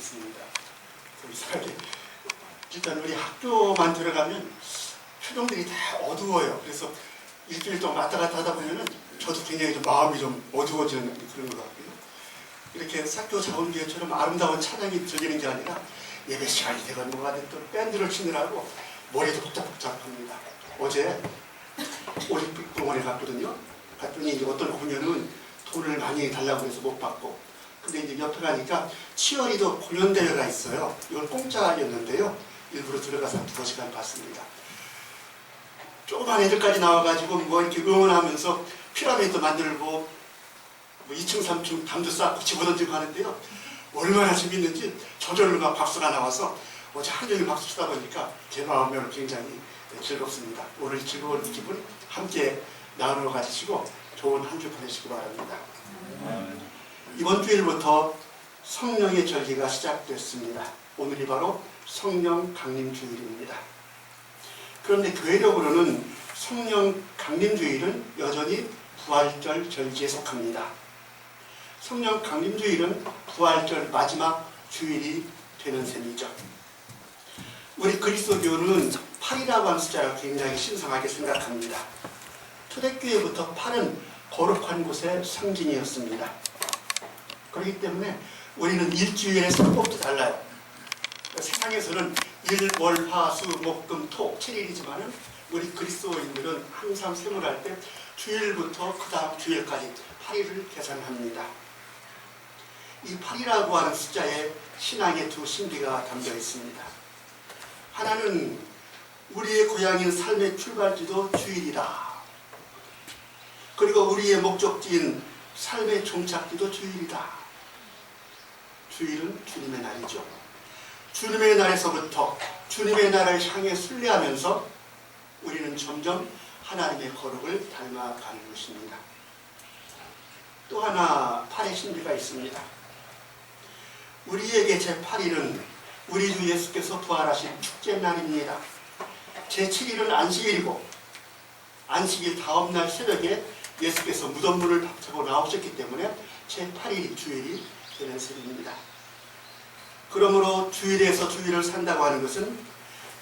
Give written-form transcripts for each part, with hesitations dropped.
있습니다. 이상하게 일단 우리 학교만 들어가면 표정들이 다 어두워요. 그래서 일주일 동안 왔다 갔다 하다 보면은 저도 굉장히 좀 마음이 좀 어두워지는 그런 것 같고요. 이렇게 학교 자원교회처럼 아름다운 찬양이 들리는 게 아니라 예배 시간이 되건 뭐가 됐든 밴드를 치느라고 머리도 복잡복잡합니다. 어제 올림픽 동원에 갔거든요. 갔더니 이제 어떤 공연은 돈을 많이 달라고 해서 못 받고, 근데 이제 옆에 가니까 치어리더 공연대회가 있어요. 이걸 공짜였는데요. 일부러 들어가서 한 2시간 봤습니다. 조그만 애들까지 나와가지고 뭐 이렇게 응원하면서 피라미드 만들고 뭐 2층, 3층 담도 쌓고 집어던지고 하는데요. 얼마나 재밌는지 저절로 막 박수가 나와서 어제 하루 종일 박수 치다 보니까 제 마음은 굉장히 즐겁습니다. 오늘 즐거운 기분 함께 나누어 가지시고 좋은 한 주 보내시기 바랍니다. 이번 주일부터 성령의 절기가 시작됐습니다. 오늘이 바로 성령 강림 주일입니다. 그런데 교회력으로는 성령 강림 주일은 여전히 부활절 절기에 속합니다. 성령 강림 주일은 부활절 마지막 주일이 되는 셈이죠. 우리 그리스도교는 8이라고 하는 숫자를 굉장히 신성하게 생각합니다. 초대교회부터 8은 거룩한 곳의 상징이었습니다. 그렇기 때문에 우리는 일주일의 성법도 달라요. 세상에서는 일, 월, 화, 수, 목, 금, 토 7일이지만 우리 그리스도인들은 항상 세물할 때 주일부터 그 다음 주일까지 8일을 계산합니다. 이 8이라고 하는 숫자에 신앙의 두 신비가 담겨 있습니다. 하나는 우리의 고향인 삶의 출발지도 주일이다. 그리고 우리의 목적지인 삶의 종착지도 주일이다. 주일은 주님의 날이죠. 주님의 날에서부터 주님의 날을 향해 순례하면서 우리는 점점 하나님의 거룩을 닮아가는 것입니다. 또 하나 8의 신비가 있습니다. 우리에게 제8일은 우리 주 예수께서 부활하신 축제날입니다. 제7일은 안식일이고 안식일 다음날 새벽에 예수께서 무덤문을 박차고 나오셨기 때문에 제8일이 주일이 되는 셈입니다. 그러므로 주일에서 주일을 산다고 하는 것은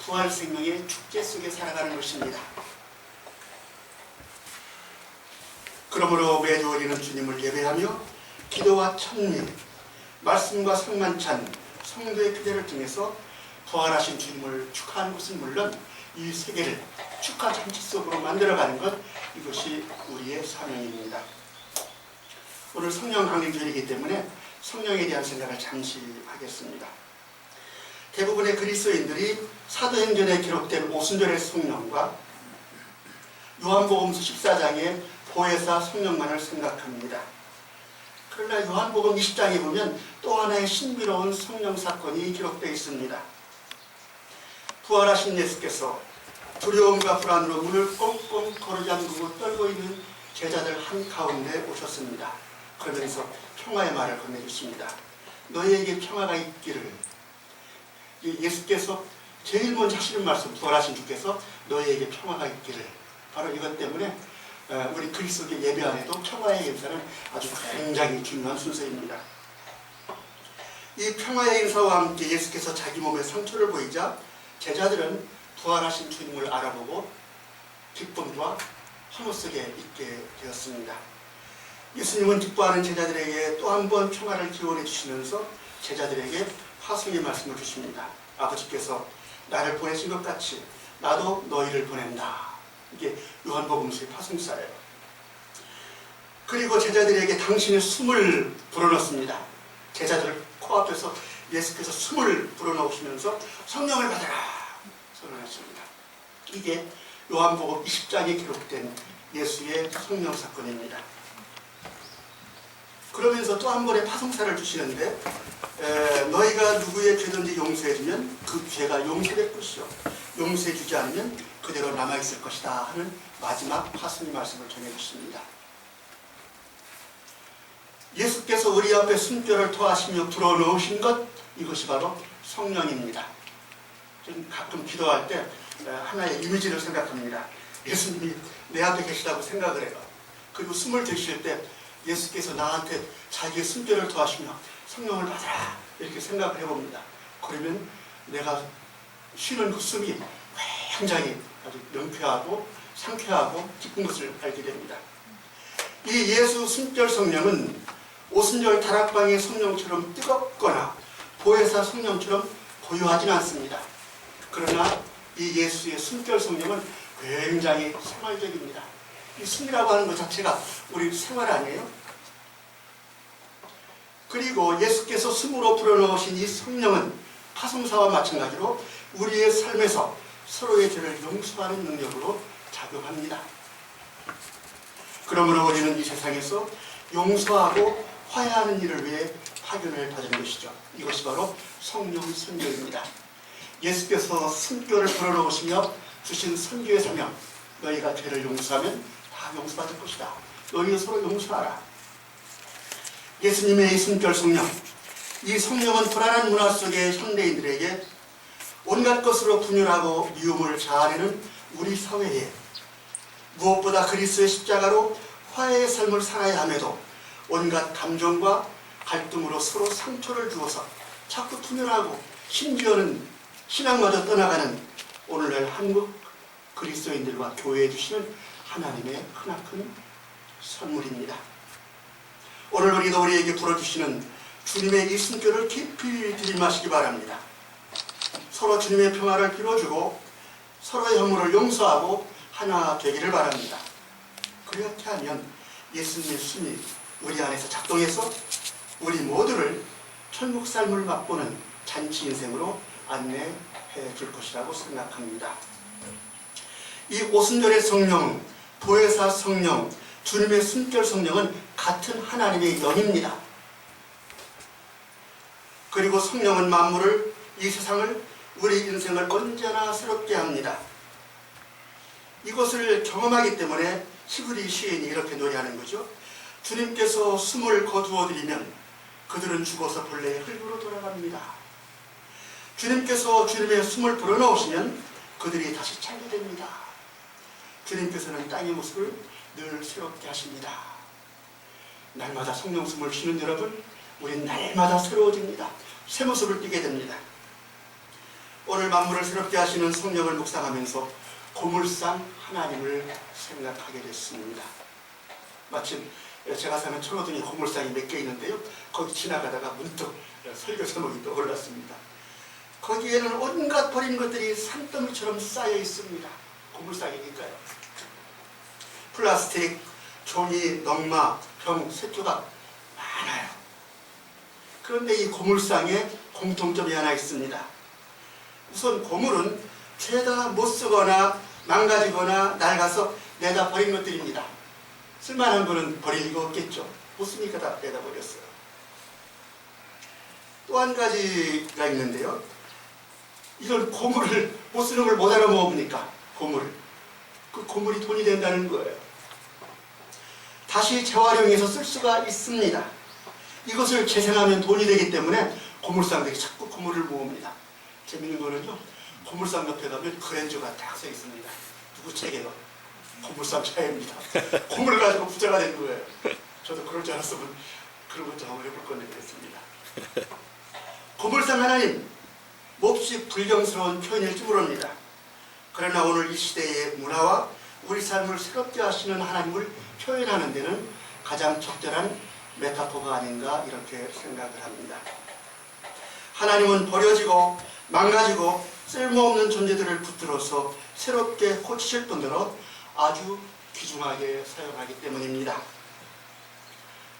부활 생명의 축제 속에 살아가는 것입니다. 그러므로 매주 우리는 주님을 예배하며 기도와 찬미, 말씀과 성만찬, 성도의 교제를 통해서 부활하신 주님을 축하하는 것은 물론 이 세계를 축하 잔치 속으로 만들어가는 것, 이것이 우리의 사명입니다. 오늘 성령 강림주일이기 때문에 성령에 대한 생각을 잠시 하겠습니다. 대부분의 그리스도인들이 사도행전에 기록된 오순절의 성령과 요한복음 14장의 보혜사 성령만을 생각합니다. 그러나 요한복음 20장에 보면 또 하나의 신비로운 성령 사건이 기록되어 있습니다. 부활하신 예수께서 두려움과 불안으로 문을 꽁꽁 걸어잠그고 떨고 있는 제자들 한가운데 오셨습니다. 그러면서 평화의 말을 건네주십니다. 너희에게 평화가 있기를. 예수께서 제일 먼저 하시는 말씀, 부활하신 주께서 너희에게 평화가 있기를. 바로 이것 때문에 우리 그리스도의 예배 안에도 평화의 인사는 아주 굉장히 중요한 순서입니다. 이 평화의 인사와 함께 예수께서 자기 몸에 상처를 보이자 제자들은 부활하신 주님을 알아보고 기쁨과 환호 속에 있게 되었습니다. 예수님은 기뻐하는 제자들에게 또 한 번 평화를 기원해 주시면서 제자들에게 화성의 말씀을 주십니다. 아버지께서 나를 보내신 것 같이 나도 너희를 보낸다. 이게 요한복음서의 파송사예요. 그리고 제자들에게 당신의 숨을 불어넣습니다. 제자들 코앞에서 예수께서 숨을 불어넣으시면서 성령을 받아라 선언하십니다. 이게 요한복음 20장에 기록된 예수의 성령 사건입니다. 그러면서 또 한 번의 파송사를 주시는데 너희가 누구의 죄든지 용서해주면 그 죄가 용서될 것이요 용서해주지 않으면 그대로 남아있을 것이다 하는 마지막 파송의 말씀을 전해주십니다. 예수께서 우리 앞에 숨결을 토하시며 불어넣으신 것, 이것이 바로 성령입니다. 저는 가끔 기도할 때 하나의 이미지를 생각합니다. 예수님이 내 앞에 계시다고 생각을 해요. 그리고 숨을 들이쉴 때 예수께서 나한테 자기의 숨결을 토하시며 성령을 받아라 이렇게 생각을 해봅니다. 그러면 내가 쉬는 그 숨이 굉장히 아주 명쾌하고 상쾌하고 기쁜 것을 알게 됩니다. 이 예수 숨결 성령은 오순절 다락방의 성령처럼 뜨겁거나 보혜사 성령처럼 고요하진 않습니다. 그러나 이 예수의 숨결 성령은 굉장히 생활적입니다. 이 숨이라고 하는 것 자체가 우리 생활 아니에요? 그리고 예수께서 숨으로 불어넣으신 이 성령은 파송사와 마찬가지로 우리의 삶에서 서로의 죄를 용서하는 능력으로 작용합니다. 그러므로 우리는 이 세상에서 용서하고 화해하는 일을 위해 파견을 받은 것이죠. 이것이 바로 성령 선교입니다. 예수께서 숨결을 불어넣으시며 주신 선교의 사명, 너희가 죄를 용서하면 다 용서받을 것이다. 너희 서로 용서하라. 예수님의 이 숨결 성령, 이 성령은 불안한 문화 속의 현대인들에게 온갖 것으로 분열하고 미움을 자아내는 우리 사회에 무엇보다 그리스도의 십자가로 화해의 삶을 살아야 함에도 온갖 감정과 갈등으로 서로 상처를 주어서 자꾸 분열하고 심지어는 신앙마저 떠나가는 오늘날 한국 그리스도인들과 교회에 주시는 하나님의 크나큰 선물입니다. 오늘 우리도 우리에게 불어주시는 주님의 이 숨결을 깊이 들이마시기 바랍니다. 서로 주님의 평화를 빌어주고 서로의 허물을 용서하고 하나 되기를 바랍니다. 그렇게 하면 예수님의 숨이 우리 안에서 작동해서 우리 모두를 천국 삶을 맛보는 잔치 인생으로 안내해 줄 것이라고 생각합니다. 이 오순절의 성령, 보혜사 성령, 주님의 숨결 성령은 같은 하나님의 영입니다. 그리고 성령은 만물을, 이 세상을, 우리 인생을 언제나 새롭게 합니다. 이것을 경험하기 때문에 히브리 시인이 이렇게 노래하는 거죠. 주님께서 숨을 거두어 드리면 그들은 죽어서 본래의 흙으로 돌아갑니다. 주님께서 주님의 숨을 불어넣으시면 그들이 다시 살게 됩니다. 주님께서는 땅의 모습을 늘 새롭게 하십니다. 날마다 성령 숨을 쉬는 여러분, 우린 날마다 새로워집니다. 새 모습을 띠게 됩니다. 오늘 만물을 새롭게 하시는 성령을 묵상하면서 고물상 하나님을 생각하게 됐습니다. 마침 제가 사는 청호동에 고물상이 몇 개 있는데요. 거기 지나가다가 문득 설교 제목이 떠올랐습니다. 거기에는 온갖 버린 것들이 산더미처럼 쌓여 있습니다. 고물상이니까요. 플라스틱, 종이, 넝마, 병, 쇠조각 많아요. 그런데 이 고물상에 공통점이 하나 있습니다. 우선 고물은 죄다 못 쓰거나 망가지거나 낡아서 내다 버린 것들입니다. 쓸만한 거는 버릴 리가 없겠죠. 못 쓰니까 다 내다 버렸어요. 또 한 가지가 있는데요. 이런 고물을 못 쓰는 걸 못 알아먹으니까 고물을. 그 고물이 돈이 된다는 거예요. 다시 재활용해서 쓸 수가 있습니다. 이것을 재생하면 돈이 되기 때문에 고물상들이 자꾸 고물을 모읍니다. 재밌는 거는요. 고물상 옆에 가면 그랜저가 딱 써 있습니다. 누구 책에요? 고물상 차입니다. 고물을 가지고 부자가 된 거예요. 저도 그럴 줄 알았으면 그런 것도 한번 해볼 건데 그랬습니다. 고물상 하나님, 몹시 불경스러운 표현일지 모릅니다. 그러나 오늘 이 시대의 문화와 우리 삶을 새롭게 하시는 하나님을 표현하는 데는 가장 적절한 메타포가 아닌가 이렇게 생각을 합니다. 하나님은 버려지고 망가지고 쓸모없는 존재들을 붙들어서 새롭게 고치실 뿐더러 아주 귀중하게 사용하기 때문입니다.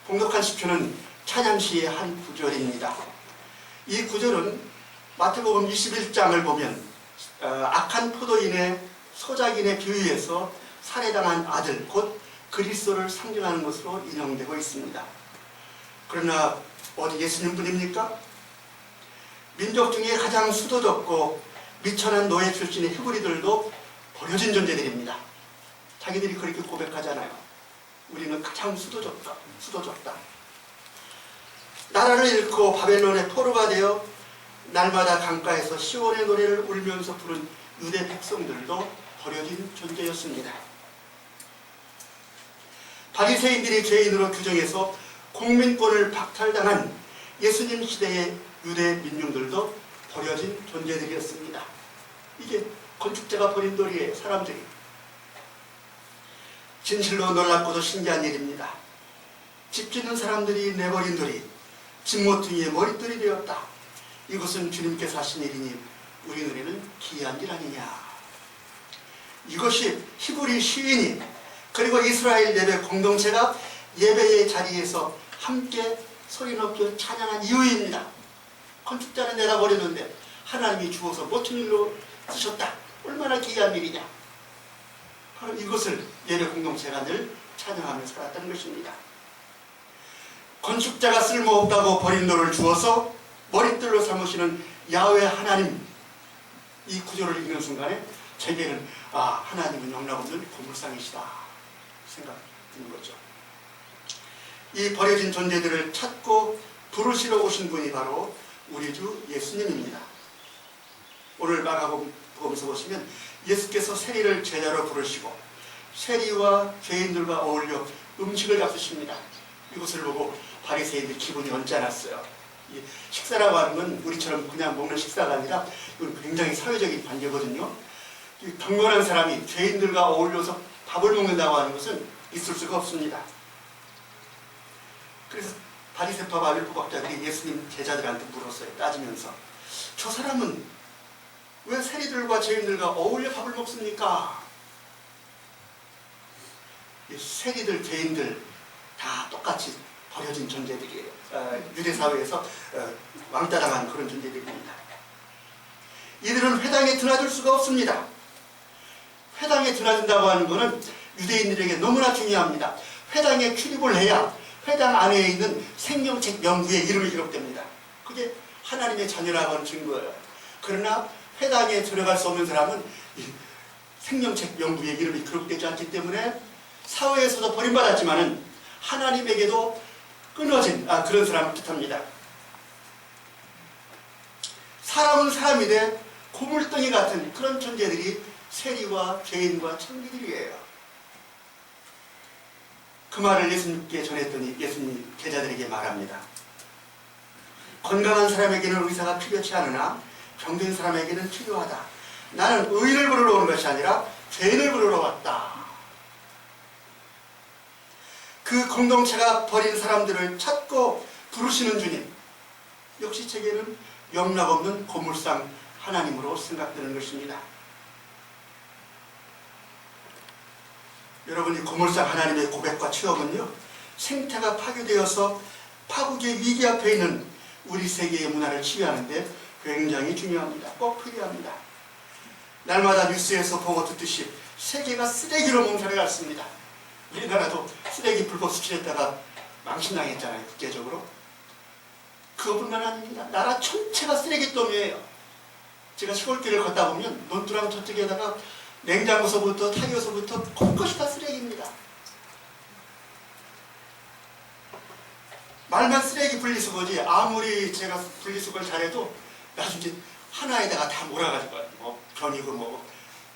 봉독한 시편은 찬양시의 한 구절입니다. 이 구절은 마태복음 21장을 보면 악한 포도인의 소작인의 비유에서 살해당한 아들 곧 그리스도를 상징하는 것으로 인용되고 있습니다. 그러나 어디 예수님뿐입니까? 민족 중에 가장 수도적고 미천한 노예 출신의 히브리들도 버려진 존재들입니다. 자기들이 그렇게 고백하잖아요. 우리는 가장 수도적다. 나라를 잃고 바벨론의 포로가 되어 날마다 강가에서 시온의 노래를 울면서 부른 유대 백성들도 버려진 존재였습니다. 바리새인들이 죄인으로 규정해서 국민권을 박탈당한 예수님 시대의 유대 민중들도 버려진 존재들이었습니다. 이게 건축자가 버린 돌이에요. 사람들이. 진실로 놀랍고도 신기한 일입니다. 집 짓는 사람들이 내버린 돌이 집모퉁이의 머릿돌이 되었다. 이것은 주님께서 하신 일이니 우리 눈에는 기이한 일 아니냐. 이것이 히브리 시인이 그리고 이스라엘 예배 공동체가 예배의 자리에서 함께 소리 높여 찬양한 이유입니다. 건축자는 내다버렸는데 하나님이 주어서 모퉁이로 쓰셨다. 얼마나 기이한 일이냐. 바로 이것을 예배 공동체가 늘 찬양하며 살았다는 것입니다. 건축자가 쓸모없다고 버린 돌을 주어서 머릿돌로 삼으시는 야훼 하나님, 이 구절을 읽는 순간에 제게는 하나님은 영락없는 고물상이시다 생각이 드는 거죠. 이 버려진 존재들을 찾고 부르시러 오신 분이 바로 우리 주 예수님입니다. 오늘 마가복음서 보시면 예수께서 세리를 제자로 부르시고 세리와 죄인들과 어울려 음식을 잡수십니다. 이것을 보고 바리새인들 기분이 언짢았어요. 식사라고 하는 건 우리처럼 그냥 먹는 식사가 아니라 이건 굉장히 사회적인 관계거든요. 경건한 사람이 죄인들과 어울려서 밥을 먹는다고 하는 것은 있을 수가 없습니다. 그래서 바리새파 바벨포박자들이 예수님 제자들한테 물었어요. 따지면서 저 사람은 왜 세리들과 죄인들과 어울려 밥을 먹습니까? 세리들, 죄인들 다 똑같이 버려진 존재들이에요. 유대 사회에서 왕따당한 그런 존재들입니다. 이들은 회당에 드나들 수가 없습니다. 회당에 드나든다고 하는 것은 유대인들에게 너무나 중요합니다. 회당에 출입을 해야 회당 안에 있는 생명책 명부에 이름이 기록됩니다. 그게 하나님의 자녀라고 하는 증거예요. 그러나 회당에 들어갈 수 없는 사람은 생명책 명부에 이름이 기록되지 않기 때문에 사회에서도 버림받았지만은 하나님에게도 끊어진 그런 사람을 뜻합니다. 사람은 사람이되 고물덩이 같은 그런 존재들이 세리와 죄인과 천기들이에요. 그 말을 예수님께 전했더니 예수님 제자들에게 말합니다. 건강한 사람에게는 의사가 필요치 않으나 병든 사람에게는 필요하다. 나는 의인을 부르러 온 것이 아니라 죄인을 부르러 왔다. 그 공동체가 버린 사람들을 찾고 부르시는 주님, 역시 제게는 영락없는 고물상 하나님으로 생각되는 것입니다. 여러분, 이 고물상 하나님의 고백과 취업은요, 생태가 파괴되어서 파국의 위기 앞에 있는 우리 세계의 문화를 치유하는데 굉장히 중요합니다. 꼭 필요합니다. 날마다 뉴스에서 보고 듣듯이 세계가 쓰레기로 몽사를 갔습니다. 우리나라도 쓰레기 불법 수출했다가 망신당했잖아요, 국제적으로. 그것뿐만 아닙니다. 나라 전체가 쓰레기더미예요. 제가 시골길을 걷다 보면 논두랑 저쪽에다가 냉장고서부터 타이어서부터 곳곳이 다 쓰레기입니다. 말만 쓰레기 분리수거지 아무리 제가 분리수거를 잘해도 나중에 하나에다가 다 몰아가지고 변이고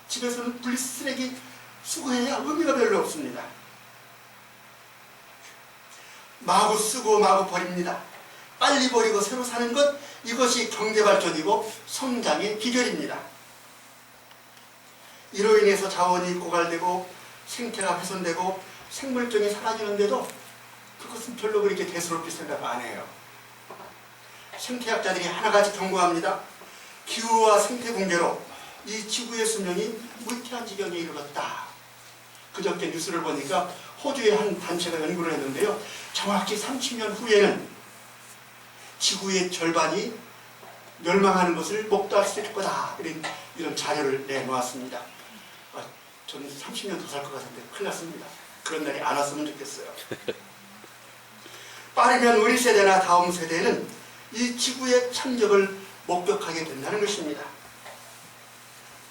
집에서는 분리쓰레기 수거해야 의미가 별로 없습니다. 마구 쓰고 마구 버립니다. 빨리 버리고 새로 사는 것, 이것이 경제발전이고 성장의 비결입니다. 이로 인해서 자원이 고갈되고 생태가 훼손되고 생물종이 사라지는데도 그것은 별로 그렇게 대수롭게 생각 안 해요. 생태학자들이 하나같이 경고합니다. 기후와 생태 붕괴로 이 지구의 수명이 위태한 지경에 이르렀다. 그저께 뉴스를 보니까 호주의 한 단체가 연구를 했는데요. 정확히 30년 후에는 지구의 절반이 멸망하는 것을 목도할 수 있을 거다. 이런 자료를 내놓았습니다. 저는 30년 더 살 것 같은데 큰일 났습니다. 그런 날이 안 왔으면 좋겠어요. 빠르면 우리 세대나 다음 세대는 이 지구의 참력을 목격하게 된다는 것입니다.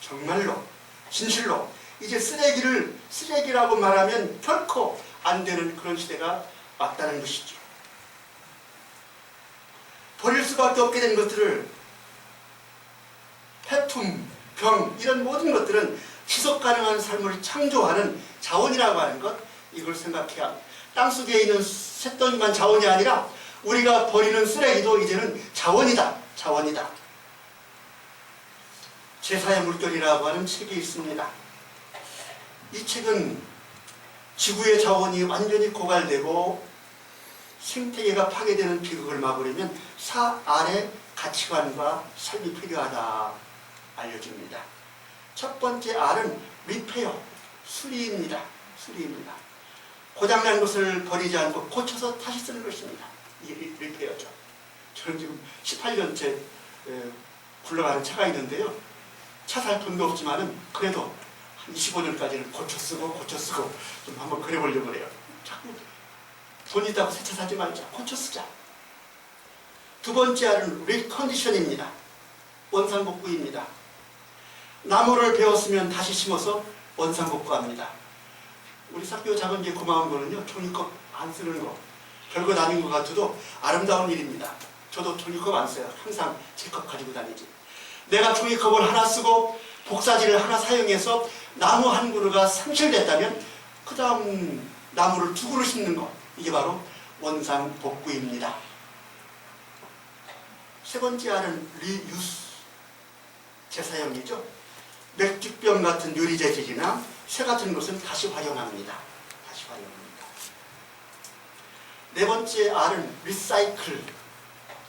정말로, 진실로 이제 쓰레기를 쓰레기라고 말하면 결코 안 되는 그런 시대가 왔다는 것이죠. 버릴 수밖에 없게 된 것들을 폐품, 병 이런 모든 것들은 지속 가능한 삶을 창조하는 자원이라고 하는 것, 이걸 생각해야 합니다. 땅속에 있는 쇳덩이만 자원이 아니라 우리가 버리는 쓰레기도 이제는 자원이다. 자원이다. 제사의 물결이라고 하는 책이 있습니다. 이 책은 지구의 자원이 완전히 고갈되고 생태계가 파괴되는 비극을 막으려면 사알의 가치관과 삶이 필요하다 알려줍니다. 첫 번째 R은 리페어, 수리입니다. 수리입니다. 고장난 것을 버리지 않고 고쳐서 다시 쓰는 것입니다. 이게 리페어죠. 저는 지금 18년째 굴러가는 차가 있는데요. 차 살 돈도 없지만은 그래도 한 25년까지는 고쳐 쓰고 좀 한번 그래보려고 그래요. 자꾸 돈 있다고 새 차 사지 말자. 고쳐 쓰자. 두 번째 R은 리컨디션입니다. 원상복구입니다. 나무를 베었으면 다시 심어서 원상복구합니다. 우리 삭교 작은 게 고마운 거는요, 종이컵 안 쓰는 거. 별거 아닌 것 같아도 아름다운 일입니다. 저도 종이컵 안 써요. 항상 제 컵 가지고 다니지. 내가 종이컵을 하나 쓰고 복사지를 하나 사용해서 나무 한 그루가 상실됐다면 그 다음 나무를 두 그루 심는 거. 이게 바로 원상복구입니다. 세 번째 R은 리유스, 재사용이죠. 맥주병 같은 유리 재질이나 쇠 같은 것은 다시 활용합니다. 다시 활용합니다. 네 번째 R은 리사이클,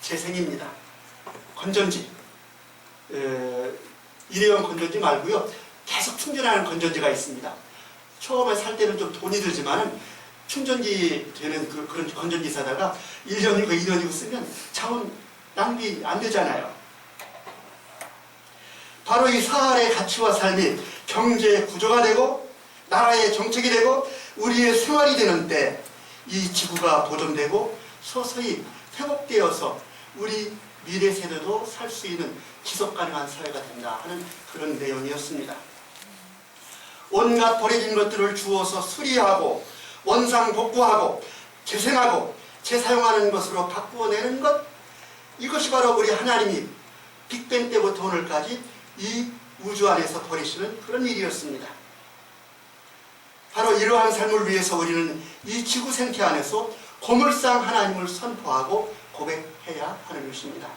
재생입니다. 건전지, 일회용 건전지 말고요. 계속 충전하는 건전지가 있습니다. 처음에 살 때는 좀 돈이 들지만은 충전지 되는 그런 건전지 사다가 1년이고 2년이고 쓰면 자원 낭비 안 되잖아요. 바로 이 사알의 가치와 삶이 경제의 구조가 되고 나라의 정책이 되고 우리의 생활이 되는 때 이 지구가 보존되고 서서히 회복되어서 우리 미래 세대도 살 수 있는 지속 가능한 사회가 된다 하는 그런 내용이었습니다. 온갖 버려진 것들을 주워서 수리하고 원상복구하고 재생하고 재사용하는 것으로 바꾸어내는 것, 이것이 바로 우리 하나님이 빅뱅 때부터 오늘까지 이 우주 안에서 버리시는 그런 일이었습니다. 바로 이러한 삶을 위해서 우리는 이 지구 생태 안에서 고물상 하나님을 선포하고 고백해야 하는 것입니다.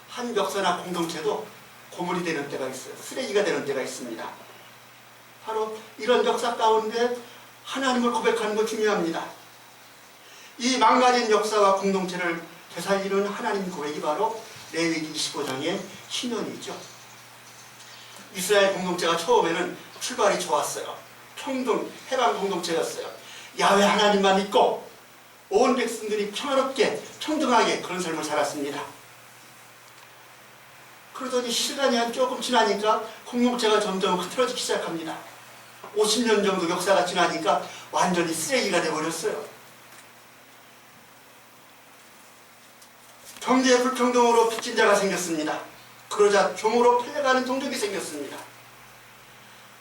한 역사나 공동체도 고물이 되는 때가 있어요. 쓰레기가 되는 때가 있습니다. 바로 이런 역사 가운데 하나님을 고백하는 것 중요합니다. 이 망가진 역사와 공동체를 되살리는 하나님 고백이 바로 레위기 25장의 신년이죠. 이스라엘 공동체가 처음에는 출발이 좋았어요. 평등, 해방 공동체였어요. 야훼 하나님만 믿고 온 백성들이 평화롭게 평등하게 그런 삶을 살았습니다. 그러더니 시간이 한 조금 지나니까 공동체가 점점 흐트러지기 시작합니다. 50년 정도 역사가 지나니까 완전히 쓰레기가 되어버렸어요. 경제 불평등으로 빚진 자가 생겼습니다. 그러자 종으로 팔려가는 종족이 생겼습니다.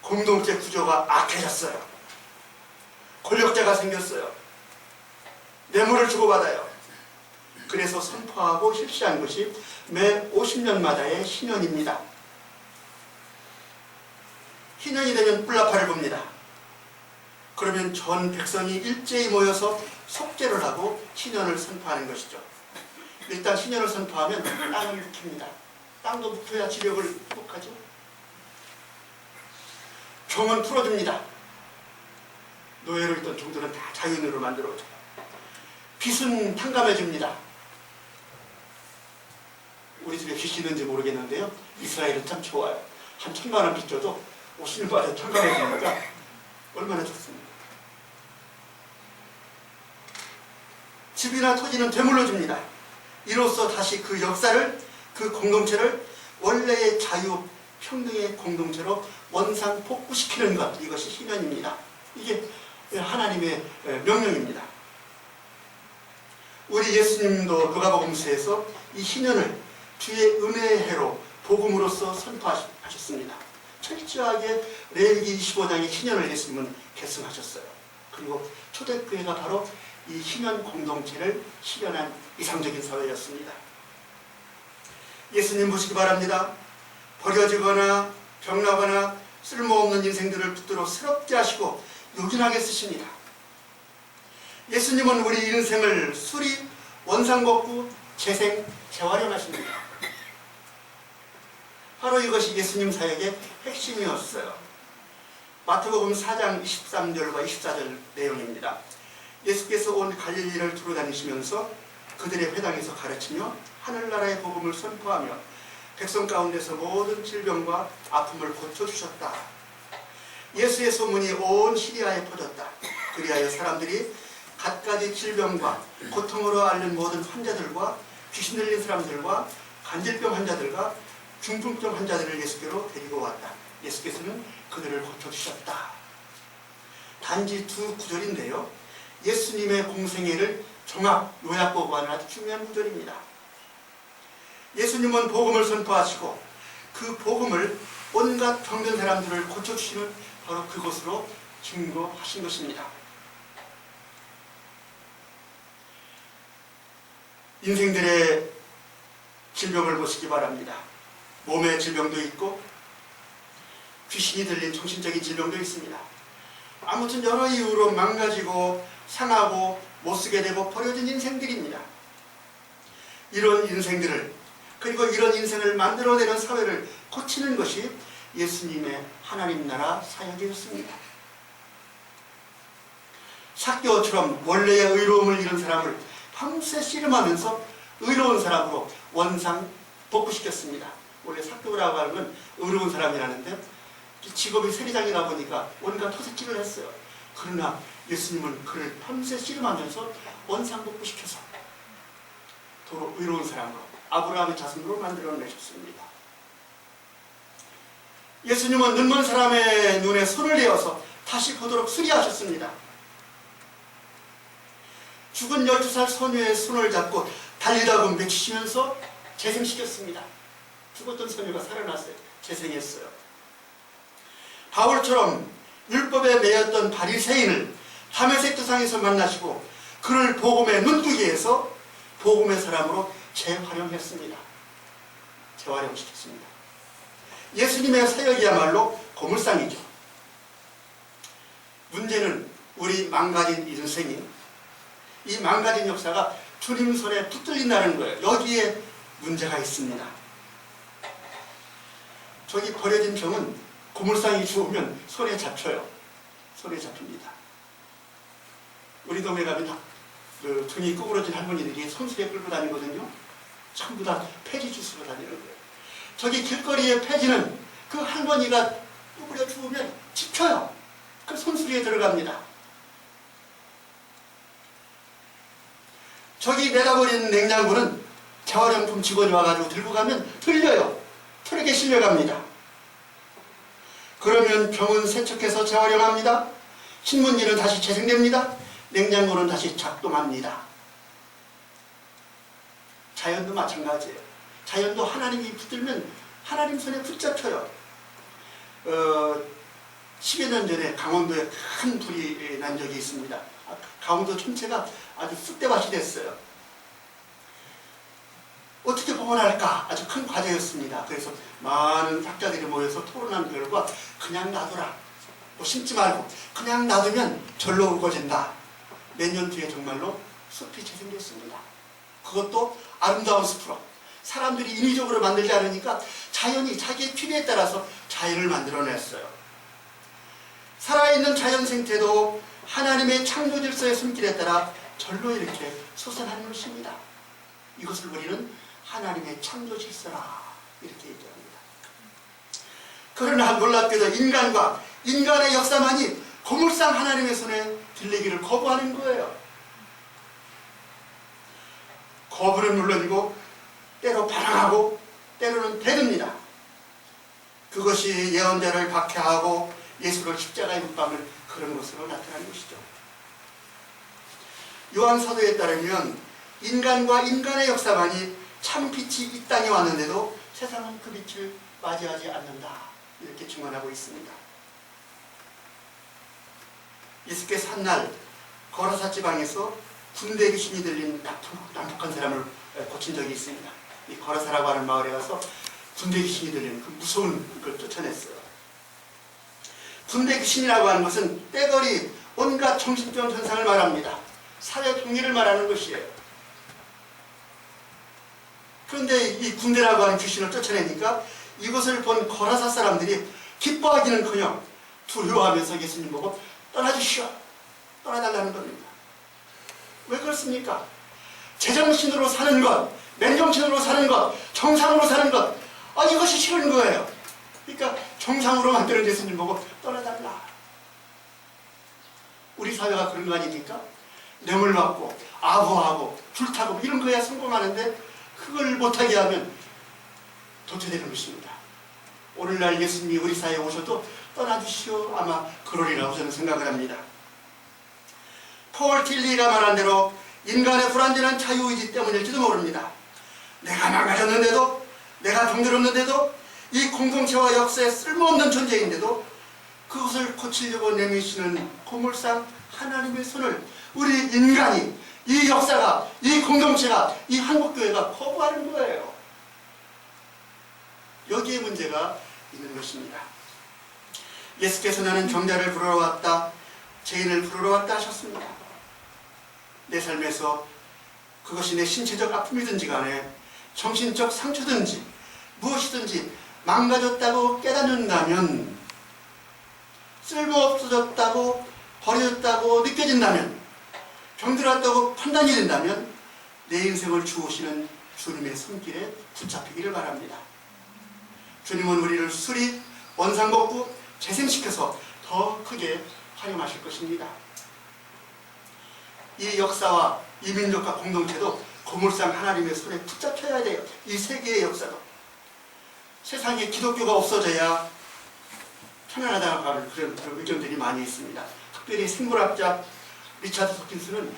공동체 구조가 악해졌어요. 권력자가 생겼어요. 뇌물을 주고받아요. 그래서 선포하고 실시한 것이 매 50년마다의 신년입니다. 신년이 되면 뿔나파를 봅니다. 그러면 전 백성이 일제히 모여서 속죄를 하고 신년을 선포하는 것이죠. 일단 신년을 선포하면 땅을 묵힙니다. 땅도 묵혀야 지력을 회복하죠. 종은 풀어줍니다. 노예로 있던 종들은 다 자유인으로 만들어줘요. 빚은 탕감해줍니다. 우리 집에 빚이 있는지 모르겠는데요. 이스라엘은 참 좋아요. 한 1,000만 원 빚 줘도 50년 만에 탕감해주니까 얼마나 좋습니까? 집이나 토지는 되물러 줍니다. 이로써 다시 그 역사를, 그 공동체를 원래의 자유, 평등의 공동체로 원상 복구시키는 것, 이것이 신년입니다. 이게 하나님의 명령입니다. 우리 예수님도 누가복음서에서 이 신년을 주의 은혜의 해로 복음으로써 선포하셨습니다. 철저하게 레위기 25장의 신년을 예수님은 계승하셨어요. 그리고 초대교회가 바로 이 신년 공동체를 실현한 이상적인 사회였습니다. 예수님 보시기 바랍니다. 버려지거나 병나거나 쓸모없는 인생들을 붙들어 새롭게 하시고 요긴하게 쓰십니다. 예수님은 우리 인생을 수리, 원상복구, 재생, 재활용하십니다. 바로 이것이 예수님 사역의 핵심이었어요. 마태복음 4장 23절과 24절 내용입니다. 예수께서 온 갈릴리를 두루다니시면서 그들의 회당에서 가르치며 하늘나라의 복음을 선포하며 백성 가운데서 모든 질병과 아픔을 고쳐주셨다. 예수의 소문이 온 시리아에 퍼졌다. 그리하여 사람들이 갖가지 질병과 고통으로 앓는 모든 환자들과 귀신 들린 사람들과 간질병 환자들과 중풍병 환자들을 예수께로 데리고 왔다. 예수께서는 그들을 고쳐주셨다. 단지 두 구절인데요, 예수님의 공생애를 종합 요약보고하는 아주 중요한 구절입니다. 예수님은 복음을 선포하시고 그 복음을 온갖 병든 사람들을 고쳐주시는 바로 그곳으로 증거하신 것입니다. 인생들의 질병을 보시기 바랍니다. 몸의 질병도 있고 귀신이 들린 정신적인 질병도 있습니다. 아무튼 여러 이유로 망가지고 상하고 못쓰게 되고 버려진 인생들입니다. 이런 인생들을, 그리고 이런 인생을 만들어내는 사회를 고치는 것이 예수님의 하나님 나라 사역이었습니다. 삭개오처럼 원래의 의로움을 잃은 사람을 밤새 씨름하면서 의로운 사람으로 원상 복구시켰습니다. 원래 삭개오라고 하는 건 의로운 사람이라는데 직업이 세리장이다 보니까 온갖 토색질을 했어요. 그러나 예수님은 그를 밤새 씨름하면서 원상 복구시켜서 도로 의로운 사람으로, 아브라함의 자손으로 만들어내셨습니다. 예수님은 눈먼 사람의 눈에 손을 내어서 다시 보도록 수리하셨습니다. 죽은 12살 소녀의 손을 잡고 달리다 맺히시면서 재생시켰습니다. 죽었던 소녀가 살아났어요. 재생했어요. 바울처럼 율법에 매였던 바리새인을 다메섹 도상에서 만나시고 그를 복음의 눈뜨게 해서 복음의 사람으로 재활용했습니다. 재활용시켰습니다. 예수님의 사역이야말로 고물상이죠. 문제는 우리 망가진 인생이, 이 망가진 역사가 주님 손에 붙들린다는 거예요. 여기에 문제가 있습니다. 저기 버려진 병은 고물상이 주우면 손에 잡혀요. 손에 잡힙니다. 우리 동네 가면 그 등이 구부러진 할머니들이 손수레 끌고 다니거든요. 전부 다 폐지 주스로 다니는 거예요. 저기 길거리에 폐지는 그 할머니가 구부려 주우면 집혀요. 그 손수레에 들어갑니다. 저기 내다버린 냉장고는 재활용품 직원이 와가지고 들고 가면 들려요. 트럭에 실려갑니다. 그러면 병은 세척해서 재활용합니다. 신문지는 다시 재생됩니다. 냉장고는 다시 작동합니다. 자연도 마찬가지예요. 자연도 하나님이 붙들면 하나님 손에 붙잡혀요. 10여 년 전에 강원도에 큰 불이 난 적이 있습니다. 강원도 전체가 아주 쑥대밭이 됐어요. 어떻게 복원할까? 아주 큰 과제였습니다. 그래서 많은 학자들이 모여서 토론한 결과 그냥 놔둬라. 뭐 심지 말고 그냥 놔두면 절로 우거진다. 몇 년 뒤에 정말로 숲이 재생됐습니다. 그것도 아름다운 숲으로. 사람들이 인위적으로 만들지 않으니까 자연이 자기의 필요에 따라서 자연을 만들어냈어요. 살아있는 자연 생태도 하나님의 창조 질서의 손길에 따라 절로 이렇게 솟아나는 것입니다. 이것을 우리는 하나님의 창조 질서라 이렇게 얘기합니다. 그러나 놀랍게도 인간과 인간의 역사만이 고물상 하나님의 손에 들리기를 거부하는 거예요. 거부는 물론이고 때로 반항하고 때로는 대듭니다. 그것이 예언자를 박해하고 예수를 십자가에 못 박을 그런 것으로 나타나는 것이죠. 요한 사도에 따르면 인간과 인간의 역사만이 참 빛이 이 땅에 왔는데도 세상은 그 빛을 맞이하지 않는다 이렇게 증언하고 있습니다. 예수께서 한날 거라사 지방에서 군대 귀신이 들린 난폭한 사람을 고친 적이 있습니다. 이 거라사라고 하는 마을에 가서 군대 귀신이 들리는 그 무서운 걸 쫓아냈어요. 군대 귀신이라고 하는 것은 떼거리 온갖 정신병 현상을 말합니다. 사회 통일을 말하는 것이에요. 그런데 이 군대라고 하는 귀신을 쫓아내니까 이것을 본 거라사 사람들이 기뻐하기는커녕 두려워하면서 예수님 보고 떠나주시오, 떠나달라는 겁니다. 왜 그렇습니까? 제정신으로 사는 것, 맨정신으로 사는 것, 정상으로 사는 것, 이것이 싫은 거예요. 그러니까 정상으로 만드는 예수님 보고 떠나달라. 우리 사회가 그런 거 아닙니까? 뇌물 받고 아부하고 불타고 이런 거야 성공하는데 그걸 못하게 하면 도태되는 것입니다. 오늘날 예수님이 우리 사회에 오셔도 떠나주시오 아마 그러리라고 저는 생각을 합니다. 폴 틸리가 말한 대로 인간의 불완전한 자유의지 때문일지도 모릅니다. 내가 망가졌는데도, 내가 병들었는데도, 이 공동체와 역사에 쓸모없는 존재인데도 그것을 고치려고 내미시는 고물상 하나님의 손을 우리 인간이, 이 역사가, 이 공동체가, 이 한국교회가 거부하는 거예요. 여기에 문제가 있는 것입니다. 예수께서 나는 병자를 부르러 왔다, 죄인을 부르러 왔다 하셨습니다. 내 삶에서 그것이 내 신체적 아픔이든지 간에 정신적 상처든지 무엇이든지 망가졌다고 깨닫는다면, 쓸모없어졌다고 버려졌다고 느껴진다면, 병들었다고 판단이 된다면 내 인생을 주우시는 주님의 손길에 붙잡히기를 바랍니다. 주님은 우리를 수리, 원상복구, 재생시켜서 더 크게 활용하실 것입니다. 이 역사와 이 민족과 공동체도 고물상 하나님의 손에 붙잡혀야 돼요. 이 세계의 역사도. 세상에 기독교가 없어져야 편안하다고 하는 그런 의견들이 많이 있습니다. 특별히 생물학자 리차드 도킨스는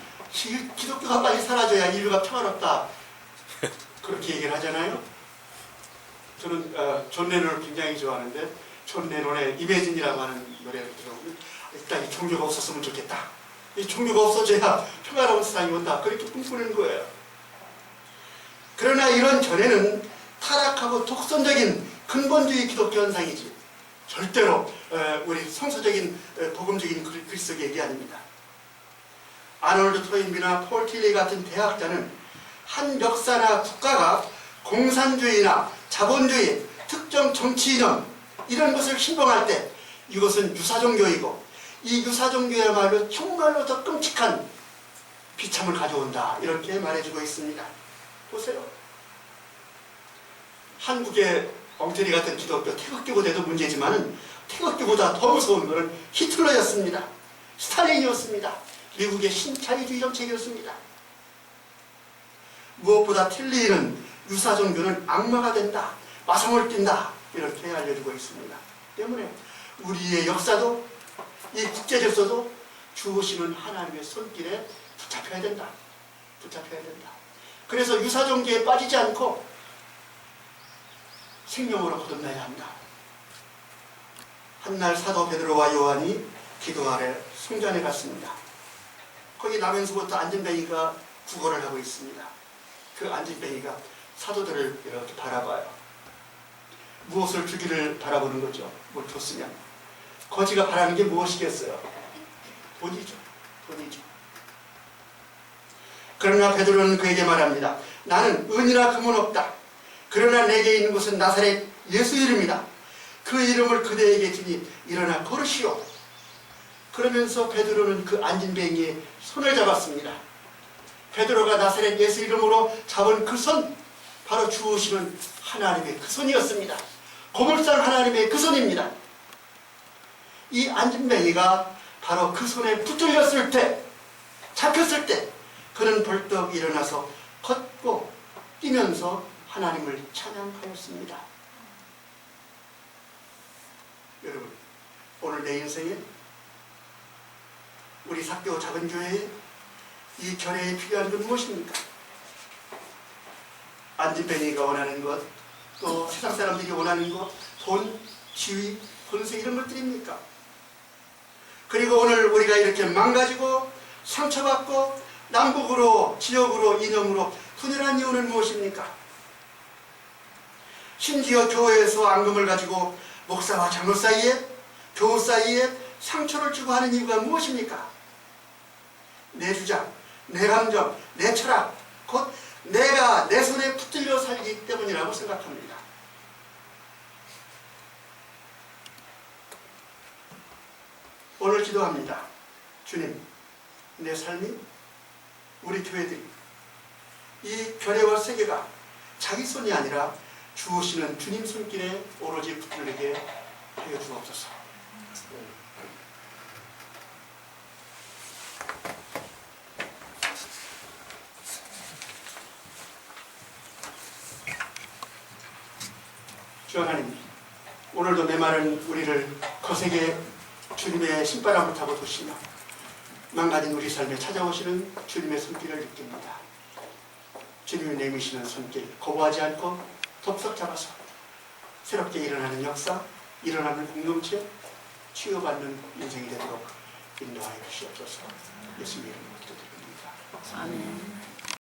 기독교가 빨리 사라져야 인류가 평화롭다 그렇게 얘기를 하잖아요. 저는 존 레논을 굉장히 좋아하는데 존 레논의 이매진이라고 하는 노래를 들어보면 일단 이 종교가 없었으면 좋겠다. 이 종교가 없어져야 평화로운 세상이 온다. 그렇게 꿈꾸는 거예요. 그러나 이런 전에는 타락하고 독선적인 근본주의 기독교 현상이지 절대로 우리 성서적인 복음적인 그리스도의 얘기 아닙니다. 아놀드 토인비나 폴 틸리 같은 대학자는 한 역사나 국가가 공산주의나 자본주의, 특정 정치 이념 이런 것을 신봉할 때 이것은 유사종교이고 이 유사종교야말로 정말로 더 끔찍한 비참을 가져온다 이렇게 말해주고 있습니다. 보세요. 한국의 엉터리 같은 기독교 태극기부대도 문제지만 태극기보다 더 무서운 것은 히틀러였습니다. 스탈린이었습니다. 미국의 신자유주의 정책이었습니다. 무엇보다 틸리는 유사종교는 악마가 된다, 마성을 띈다 이렇게 알려주고 있습니다. 때문에 우리의 역사도 이 국제질서도 주시는 하나님의 손길에 붙잡혀야 된다. 붙잡혀야 된다. 그래서 유사종교에 빠지지 않고 생명으로 거듭나야 한다. 한날 사도 베드로와 요한이 기도 아래 성전에 갔습니다. 거기 나면서부터 안진뱅이가 구걸을 하고 있습니다. 그 안진뱅이가 사도들을 이렇게 바라봐요. 무엇을 주기를 바라보는 거죠. 뭘 줬으면. 거지가 바라는 게 무엇이겠어요? 돈이죠. 돈이죠. 그러나 베드로는 그에게 말합니다. 나는 은이나 금은 없다. 그러나 내게 있는 것은 나사렛 예수 이름이다. 그 이름을 그대에게 주니 일어나 걸으시오. 그러면서 베드로는 그 안진뱅이의 손을 잡았습니다. 베드로가 나사렛 예수 이름으로 잡은 그 손, 바로 주우시는 하나님의 그 손이었습니다. 고물상 하나님의 그 손입니다. 이 안진뱅이가 바로 그 손에 붙들렸을 때, 잡혔을 때 그는 벌떡 일어나서 걷고 뛰면서 하나님을 찬양하였습니다. 여러분, 오늘 내 인생에 우리 사교 작은 교회에 이 결례에 필요한 건 무엇입니까? 안진뱅이가 원하는 것, 또 세상 사람들이 원하는 것, 돈, 지위, 권세 이런 것들입니까? 그리고 오늘 우리가 이렇게 망가지고 상처받고 남북으로, 지역으로, 이념으로 분열한 이유는 무엇입니까? 심지어 교회에서 앙금을 가지고 목사와 장로 사이에, 교우 사이에 상처를 주고 하는 이유가 무엇입니까? 내 주장, 내 감정, 내 철학, 곧 내가 내 손에 붙들려 살기 때문이라고 생각합니다. 오늘 기도합니다. 주님, 내 삶이, 우리 교회들이 이 교회와 세계가 자기 손이 아니라 주시는 주님 손길에 오로지 붙들리게 하여 주옵소서. 주 하나님, 오늘도 메마른 우리를 거세게 주님의 신바람을 타고 도시며 망가진 우리 삶에 찾아오시는 주님의 손길을 느낍니다. 주님이 내미시는 손길 거부하지 않고 덥석 잡아서 새롭게 일어나는 역사, 일어나는 공동체, 치유받는 인생이 되도록 인도하여 주시옵소서. 예수님 이름으로 기도드립니다. 아멘.